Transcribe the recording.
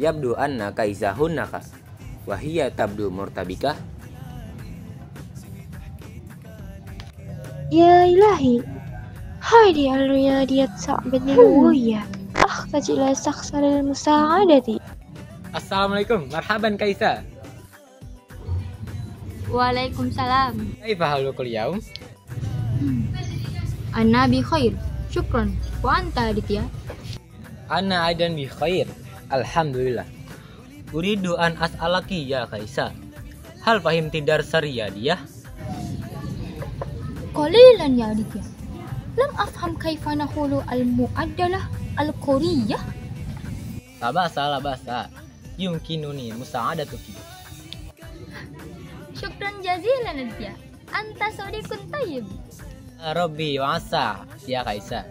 Yabdu anna kaisahunaka wahiyya tabdu murtabikah. يا إلهي، هذه الرياضيات صعبة للغاية. أحتاج إلى شخص للمساعدة. Assalamualaikum, marhaban Kaisa. Waalaikumsalam. Kaifa halukul yaum? Ana bi khair. Syukran. Wa anta Aditya? Ana aidan bi khair. Alhamdulillah. Uridu an as'alaki ya Kaisa. Hal fahimti darsar riyadiyah? Qalilan ya Aditya. Lam afham kaifa naqulu al-mu'addalah al-quriyah. La basa. Yumkinuni musa'adatuki. Syukran jazilan Aditya. Anta sadiqun tayyib. Rabbi wa asa ya Kaisa.